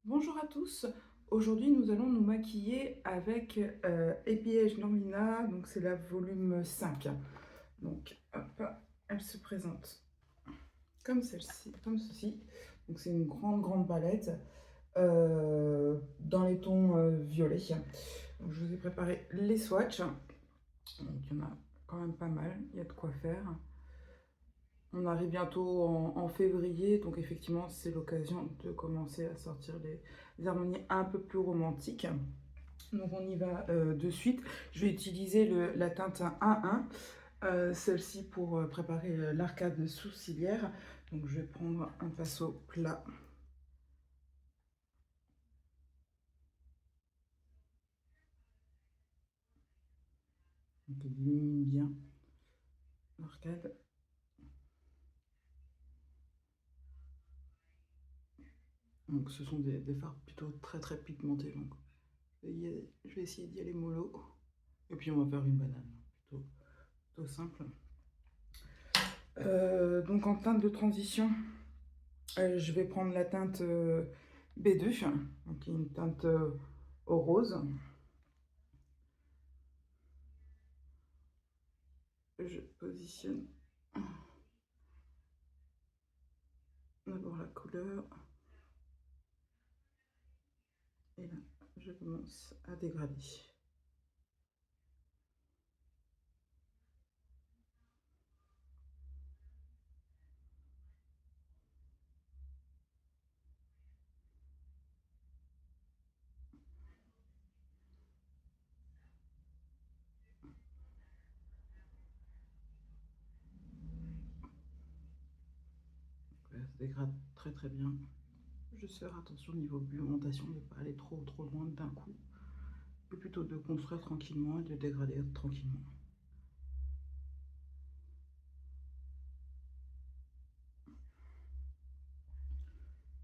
Bonjour à tous, aujourd'hui nous allons nous maquiller avec Épillège Normina, donc c'est la volume 5. Donc hop, elle se présente comme celle-ci, comme ceci. Donc c'est une grande palette dans les tons violets. Donc, je vous ai préparé les swatchs, donc il y en a quand même pas mal, il y a de quoi faire. On arrive bientôt en février, donc effectivement c'est l'occasion de commencer à sortir les harmonies un peu plus romantiques. Donc on y va de suite. Je vais utiliser la teinte 1-1, celle-ci pour préparer l'arcade sourcilière. Donc je vais prendre un pinceau plat. Donc il illumine bien l'arcade. Donc ce sont des fards plutôt très pigmentés. Donc je vais essayer d'y aller mollo. Et puis on va faire une banane, plutôt simple. Donc en teinte de transition, je vais prendre la teinte B2, donc qui est une teinte au rose. Je positionne d'abord la couleur et là je commence à dégrader. Voilà, ça dégrade très bien. Juste faire attention au niveau pigmentation, de ne pas aller trop loin d'un coup, et plutôt de construire tranquillement et de dégrader tranquillement.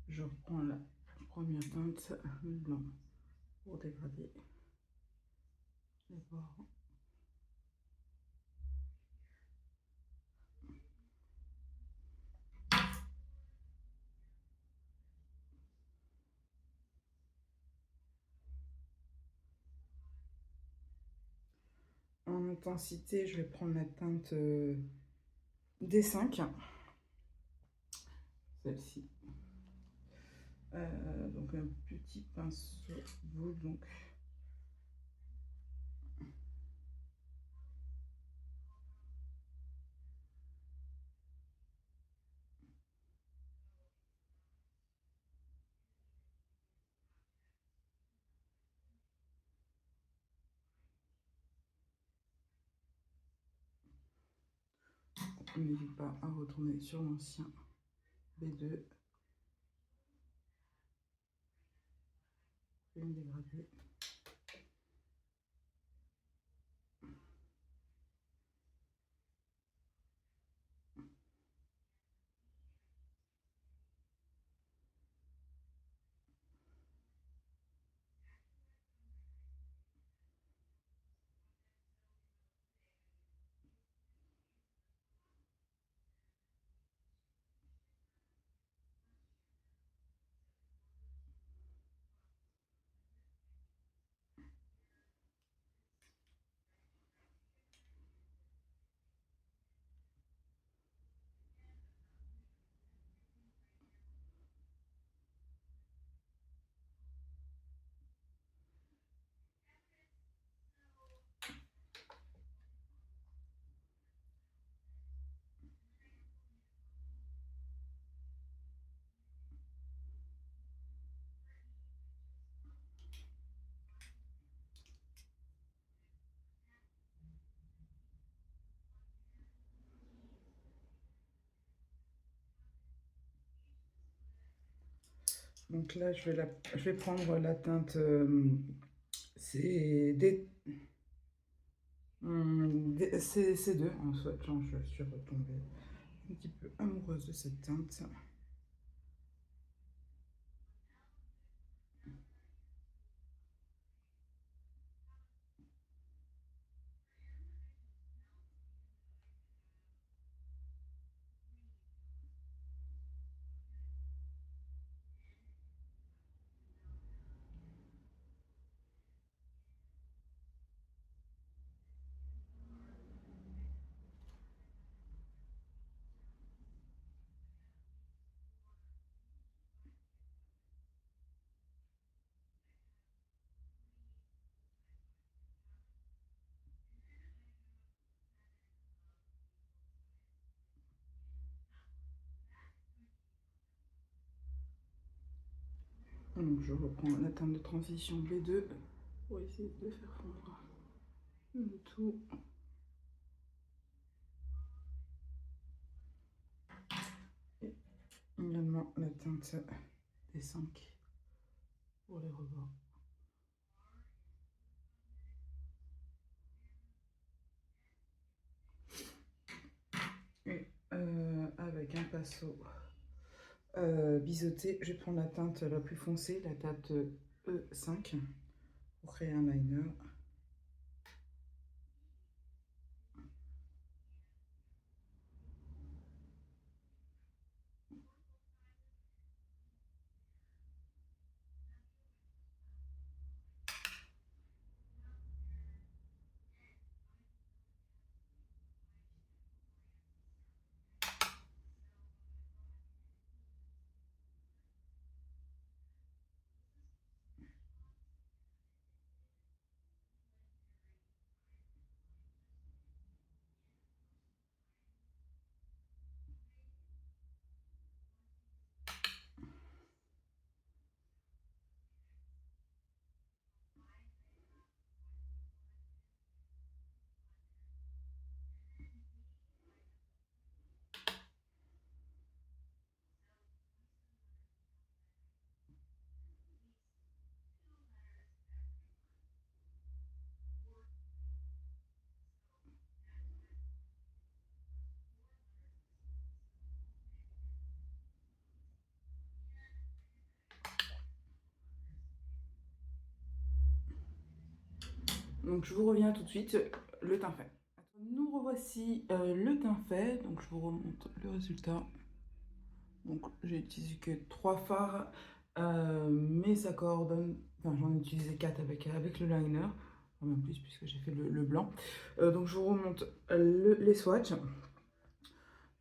Je reprends la première teinte, le blanc, pour dégrader les bords. En intensité, je vais prendre la teinte D5, celle-ci. Donc un petit pinceau boule, donc n'hésite pas à retourner sur l'ancien B2 et me dégrader. Donc là, je vais prendre la teinte C2 en swatchant. Je suis retombée un petit peu amoureuse de cette teinte. Donc je reprends la teinte de transition B2 pour essayer de faire fondre le tout. Et également la teinte des 5 pour les rebords. Et avec un pinceau biseauté, je vais prendre la teinte la plus foncée, la teinte E5, pour créer un liner. Donc je vous reviens tout de suite, le teint fait. Nous revoici le teint fait, donc je vous remonte le résultat. Donc j'ai utilisé que 3 fards, mais ça coordonne, enfin j'en ai utilisé 4 avec le liner, enfin, même plus puisque j'ai fait le blanc. Donc je vous remonte les swatchs.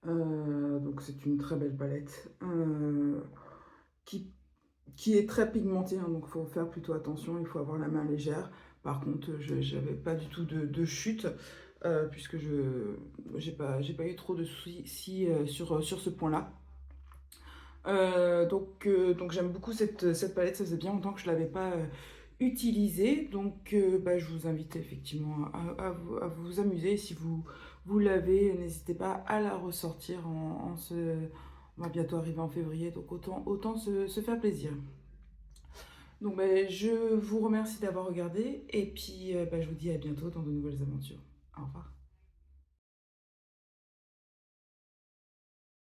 Donc c'est une très belle palette qui est très pigmentée, hein, donc il faut faire plutôt attention, il faut avoir la main légère. Par contre, je n'avais pas du tout de chute, puisque je n'ai pas eu trop de soucis sur ce point-là. Donc j'aime beaucoup cette palette, ça faisait bien longtemps que je ne l'avais pas utilisée. Donc bah, je vous invite effectivement à vous amuser. Si vous l'avez, n'hésitez pas à la ressortir on va bientôt arriver en février, donc autant se faire plaisir. Donc bah, je vous remercie d'avoir regardé et puis bah, je vous dis à bientôt dans de nouvelles aventures. Au revoir.